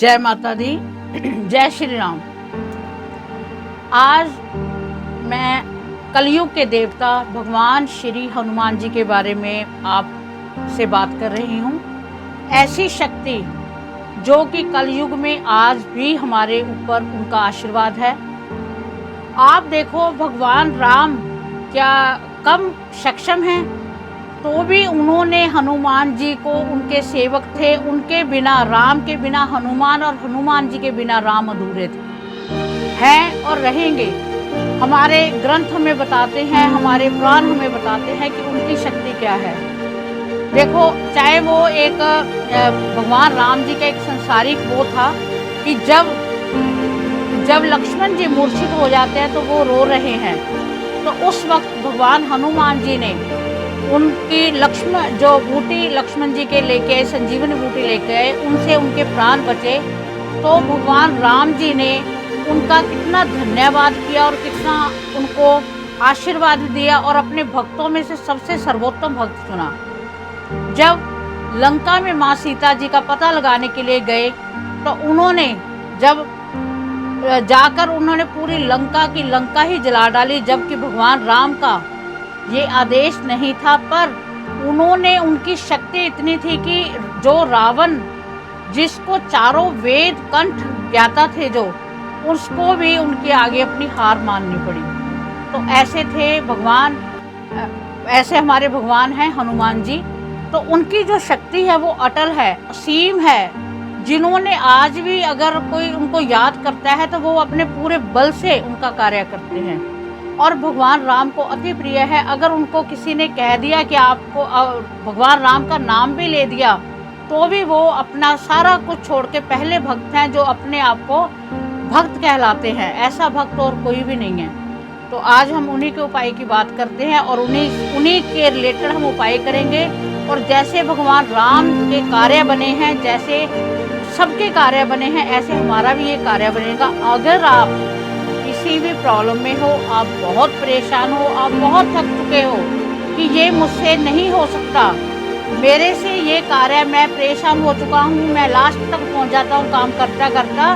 जय माता दी। जय श्री राम। आज मैं कलयुग के देवता भगवान श्री हनुमान जी के बारे में आपसे बात कर रही हूँ। ऐसी शक्ति जो कि कलयुग में आज भी हमारे ऊपर उनका आशीर्वाद है। आप देखो, भगवान राम क्या कम सक्षम हैं, तो भी उन्होंने हनुमान जी को, उनके सेवक थे, उनके बिना, राम के बिना हनुमान और हनुमान जी के बिना राम अधूरे थे, हैं और रहेंगे। हमारे ग्रंथ हमें बताते हैं, हमारे पुराण हमें बताते हैं कि उनकी शक्ति क्या है। देखो, चाहे वो एक भगवान राम जी का एक संसारिक वो था कि जब लक्ष्मण जी मूर्छित हो जाते हैं तो वो रो रहे हैं, तो उस वक्त भगवान हनुमान जी ने उनकी लक्ष्मण जी के लेके संजीवनी बूटी लेके आए, उनसे उनके प्राण बचे। तो भगवान राम जी ने उनका कितना धन्यवाद किया और कितना उनको आशीर्वाद दिया और अपने भक्तों में से सबसे सर्वोत्तम भक्त चुना। जब लंका में माँ सीता जी का पता लगाने के लिए गए, तो उन्होंने जब जाकर उन्होंने पूरी लंका ही जला डाली, जबकि भगवान राम का ये आदेश नहीं था। पर उन्होंने, उनकी शक्ति इतनी थी कि जो रावण, जिसको चारों वेद कंठ ज्ञाता थे, जो उसको भी उनके आगे अपनी हार माननी पड़ी। तो ऐसे थे भगवान, ऐसे हमारे भगवान हैं हनुमान जी। तो उनकी जो शक्ति है वो अटल है, असीम है, जिन्होंने आज भी अगर कोई उनको याद करता है तो वो अपने पूरे बल से उनका कार्य करते हैं। और भगवान राम को अति प्रिय है। अगर उनको किसी ने कह दिया कि आपको भगवान राम का नाम भी ले दिया, तो भी वो अपना सारा कुछ छोड़ के पहले भक्त हैं, जो अपने आप को भक्त कहलाते हैं। ऐसा भक्त और कोई भी नहीं है। तो आज हम उन्हीं के उपाय की बात करते हैं और उन्हीं के रिलेटेड हम उपाय करेंगे। और जैसे भगवान राम के कार्य बने हैं, जैसे सबके कार्य बने हैं, ऐसे हमारा भी ये कार्य बनेगा। अगर आप किसी भी प्रॉब्लम में हो, आप बहुत परेशान हो, आप बहुत थक चुके हो कि ये मुझसे नहीं हो सकता, मेरे से ये कार्य, मैं परेशान हो चुका हूँ, मैं लास्ट तक पहुँच जाता हूँ काम करता करता,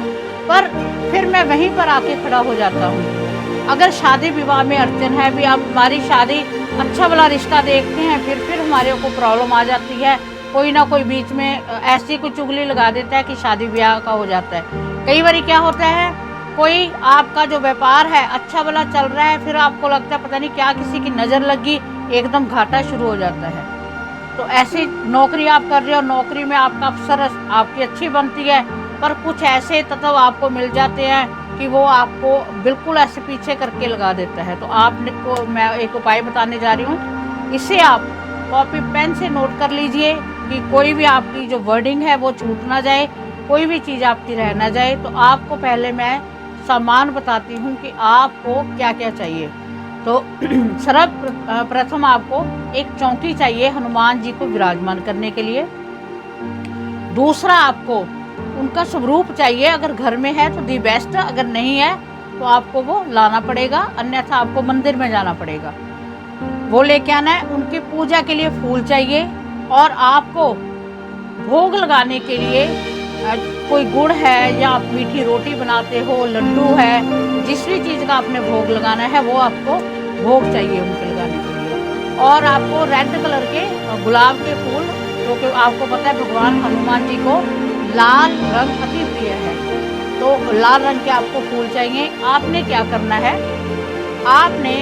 पर फिर मैं वहीं पर आके खड़ा हो जाता हूँ। अगर शादी विवाह में अड़चन है, भी आप हमारी शादी अच्छा वाला रिश्ता देखते हैं, फिर हमारे को प्रॉब्लम आ जाती है, कोई ना कोई बीच में ऐसी कोई चुगली लगा देता है कि शादी ब्याह का हो जाता है। कई बार क्या होता है, कोई आपका जो व्यापार है अच्छा वाला चल रहा है, फिर आपको लगता है पता नहीं क्या किसी की नज़र लगी, एकदम घाटा शुरू हो जाता है। तो ऐसी नौकरी आप कर रहे हो, नौकरी में आपका अफसर आपकी अच्छी बनती है, पर कुछ ऐसे तत्व आपको मिल जाते हैं कि वो आपको बिल्कुल ऐसे पीछे करके लगा देता है। तो आपने को मैं एक उपाय बताने जा रही हूँ। इसे आप कॉपी पेन से नोट कर लीजिए कि कोई भी आपकी जो वर्डिंग है वो छूट ना जाए, कोई भी चीज़ आपकी रह ना जाए। तो आपको पहले मैं सामान बताती हूँ कि आपको क्या क्या चाहिए। तो सर्वप्रथम आपको एक चौकी चाहिए हनुमान जी को विराजमान करने के लिए। दूसरा, आपको उनका स्वरूप चाहिए, अगर घर में है तो दी बेस्ट, अगर नहीं है तो आपको वो लाना पड़ेगा, अन्यथा आपको मंदिर में जाना पड़ेगा, वो लेके आना है। उनकी पूजा के लिए फूल चाहिए, और आपको भोग लगाने के लिए कोई गुड़ है, या आप मीठी रोटी बनाते हो, लड्डू है, जिस भी चीज़ का आपने भोग लगाना है वो आपको भोग चाहिए उनके लगाने के लिए। और आपको रेड कलर के गुलाब के फूल, क्योंकि आपको पता है भगवान हनुमान जी को लाल रंग अति प्रिय है, तो लाल रंग के आपको फूल चाहिए। आपने क्या करना है, आपने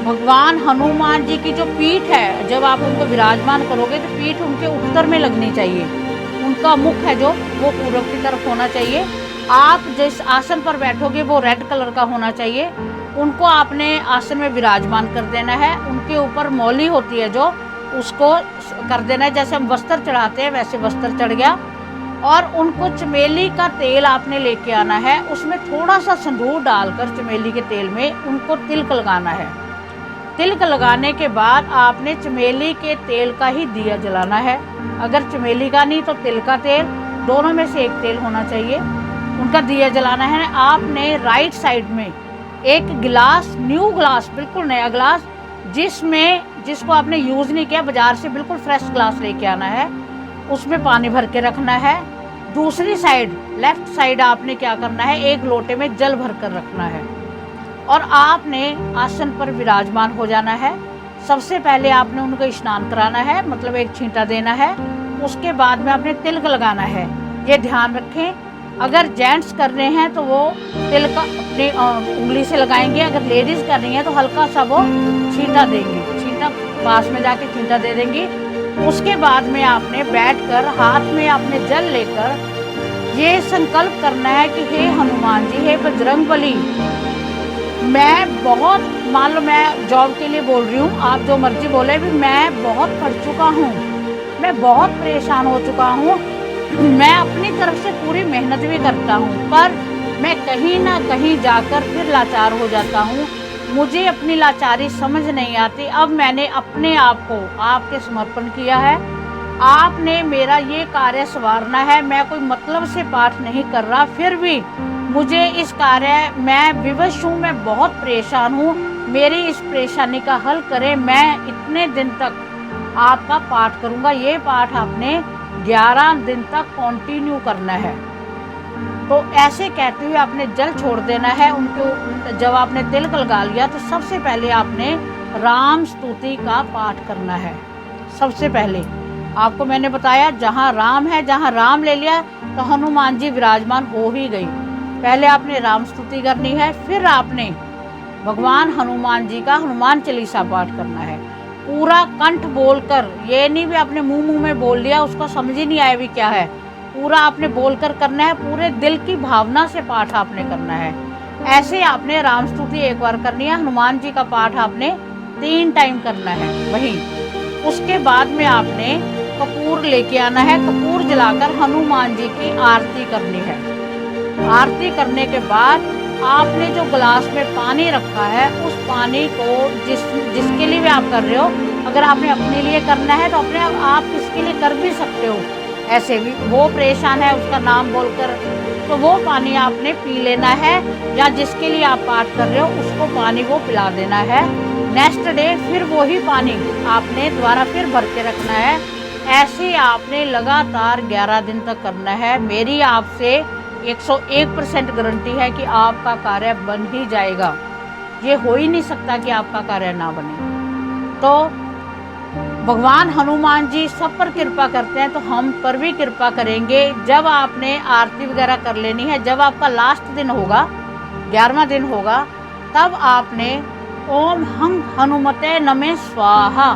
भगवान हनुमान जी की जो पीठ है, जब आप उनको विराजमान करोगे तो पीठ उनके उत्तर में लगनी चाहिए। उनका मुख है जो, वो पूरब की तरफ होना चाहिए। आप जिस आसन पर बैठोगे वो रेड कलर का होना चाहिए। उनको आपने आसन में विराजमान कर देना है। उनके ऊपर मौली होती है जो, उसको कर देना है। जैसे हम वस्त्र चढ़ाते हैं वैसे वस्त्र चढ़ गया। और उनको चमेली का तेल आपने लेके आना है, उसमें थोड़ा सा सिंदूर डालकर चमेली के तेल में उनको तिलक लगाना है। तिलक लगाने के बाद आपने चमेली के तेल का ही दिया जलाना है। अगर चमेली का नहीं तो तिल का तेल, दोनों में से एक तेल होना चाहिए, उनका दिया जलाना है। आपने राइट साइड में एक गिलास, न्यू ग्लास, बिल्कुल नया ग्लास, जिसको आपने यूज़ नहीं किया, बाजार से बिल्कुल फ्रेश ग्लास लेके आना है, उसमें पानी भर के रखना है। दूसरी साइड लेफ्ट साइड आपने क्या करना है, एक लोटे में जल भर कर रखना है और आपने आसन पर विराजमान हो जाना है। सबसे पहले आपने उनको स्नान कराना है, मतलब एक छींटा देना है। उसके बाद में आपने तिलक लगाना है। ये ध्यान रखें, अगर जेंट्स कर रहे हैं तो वो तिलक अपनी उंगली से लगाएंगे, अगर लेडीज़ कर रही हैं तो हल्का सा वो छींटा देंगे, छींटा पास में जाके छींटा दे देंगी। उसके बाद में आपने बैठकर हाथ में आपने जल लेकर ये संकल्प करना है कि हे हनुमान जी, हे बजरंगबली, मैं बहुत, मान लो मैं जॉब के लिए बोल रही हूँ, आप जो मर्जी बोले, भी मैं बहुत पढ़ चुका हूँ, मैं बहुत परेशान हो चुका हूँ, मैं अपनी तरफ से पूरी मेहनत भी करता हूँ, पर मैं कहीं ना कहीं जाकर फिर लाचार हो जाता हूँ। मुझे अपनी लाचारी समझ नहीं आती। अब मैंने अपने आप को आपके समर्पण किया है, आपने मेरा ये कार्य संवारना है। मैं कोई मतलब से पाठ नहीं कर रहा, फिर भी मुझे इस कार्य, मैं विवश हूँ, मैं बहुत परेशान हूँ, मेरी इस परेशानी का हल करें। मैं इतने दिन तक आपका पाठ करूँगा। ये पाठ आपने 11 दिन तक कंटिन्यू करना है। तो ऐसे कहते हुए आपने जल छोड़ देना है उनको। जब आपने तिलक लगा लिया तो सबसे पहले आपने राम स्तुति का पाठ करना है। सबसे पहले आपको मैंने बताया, जहाँ राम है, जहाँ राम ले लिया तो हनुमान जी विराजमान हो ही गई। पहले आपने राम स्तुति करनी है, फिर आपने भगवान हनुमान जी का हनुमान चालीसा पाठ करना है। पूरा कंठ बोलकर, ये नहीं भी आपने मुंह में बोल लिया, उसको समझ ही नहीं आया भी क्या है। पूरा आपने बोलकर करना है, पूरे दिल की भावना से पाठ आपने करना है। ऐसे आपने राम स्तुति एक बार करनी है, हनुमान जी का पाठ आपने 3 टाइम करना है। वहीं उसके बाद में आपने कपूर लेके आना है, कपूर जलाकर हनुमान जी की आरती करनी है। आरती करने के बाद आपने जो गिलास में पानी रखा है, उस पानी को जिसके लिए भी आप कर रहे हो, अगर आपने अपने लिए करना है तो अपने आप किसके लिए कर भी सकते हो। ऐसे भी वो परेशान है, उसका नाम बोलकर, तो वो पानी आपने पी लेना है, या जिसके लिए आप पाठ कर रहे हो उसको पानी वो पिला देना है। नेक्स्ट डे फिर वही पानी आपने दोबारा फिर भर के रखना है। ऐसे आपने लगातार 11 दिन तक करना है। मेरी आपसे 101% गारंटी है कि आपका कार्य बन ही जाएगा। ये हो ही नहीं सकता कि आपका कार्य ना बने। तो भगवान हनुमान जी सब पर कृपा करते हैं, तो हम पर भी कृपा करेंगे। जब आपने आरती वगैरह कर लेनी है, जब आपका लास्ट दिन होगा, 11वां दिन होगा, तब आपने ओम हं हनुमते नमः स्वाहा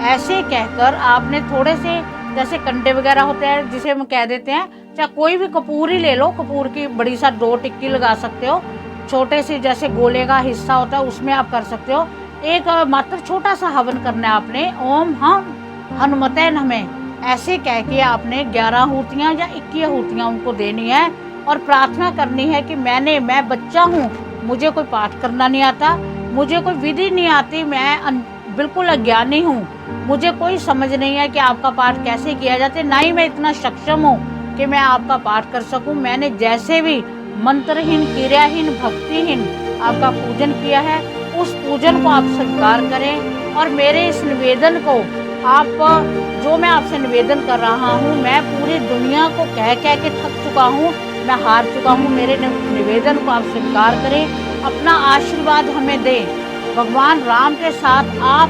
ऐसे कहकर आपने थोड़े से, जैसे कंडे वगैरह होते हैं जिसे हम कह देते हैं, चाहे कोई भी कपूर ही ले लो, कपूर की बड़ी सा 2 टिक्की लगा सकते हो, छोटे से जैसे गोले का हिस्सा होता है उसमें आप कर सकते हो। एक मात्र छोटा सा हवन करना है आपने, ओम हम हनुमते नमः ऐसे कह के आपने 11 आहूतियाँ या 21 आहूतियाँ उनको देनी है और प्रार्थना करनी है कि मैं बच्चा हूँ, मुझे कोई पाठ करना नहीं आता, मुझे कोई विधि नहीं आती, मैं बिल्कुल अज्ञानी हूँ, मुझे कोई समझ नहीं है कि आपका पाठ कैसे किया जाता है, ना ही मैं इतना सक्षम हूँ कि मैं आपका पाठ कर सकूँ। मैंने जैसे भी मंत्रहीन, क्रियाहीन, भक्तिहीन आपका पूजन किया है, उस पूजन को आप स्वीकार करें और मेरे इस निवेदन को आप, जो मैं आपसे निवेदन कर रहा हूँ, मैं पूरी दुनिया को कह के थक चुका हूँ, मैं हार चुका हूँ। मेरे निवेदन को आप स्वीकार करें, अपना आशीर्वाद हमें दें। भगवान राम के साथ आप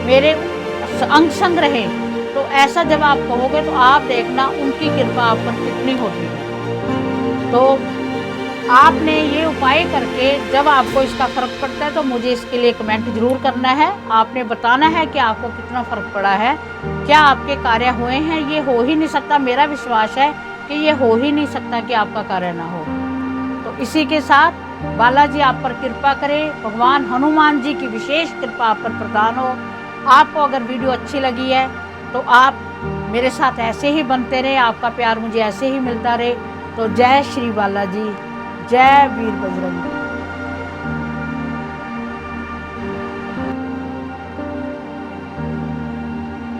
मेरे अंग संग रहें। तो ऐसा जब आप कहोगे तो आप देखना उनकी कृपा आप पर कितनी होती है। तो आपने ये उपाय करके जब आपको इसका फ़र्क पड़ता है तो मुझे इसके लिए कमेंट ज़रूर करना है। आपने बताना है कि आपको कितना फ़र्क पड़ा है, क्या आपके कार्य हुए हैं। ये हो ही नहीं सकता, मेरा विश्वास है कि ये हो ही नहीं सकता कि आपका कार्य ना हो। तो इसी के साथ बालाजी आप पर कृपा करें, भगवान हनुमान जी की विशेष कृपा आप पर प्रदान हो। आपको अगर वीडियो अच्छी लगी है तो आप मेरे साथ ऐसे ही बनते रहे, आपका प्यार मुझे ऐसे ही मिलता रहे। तो जय श्री बालाजी, जय वीर बजरंगी।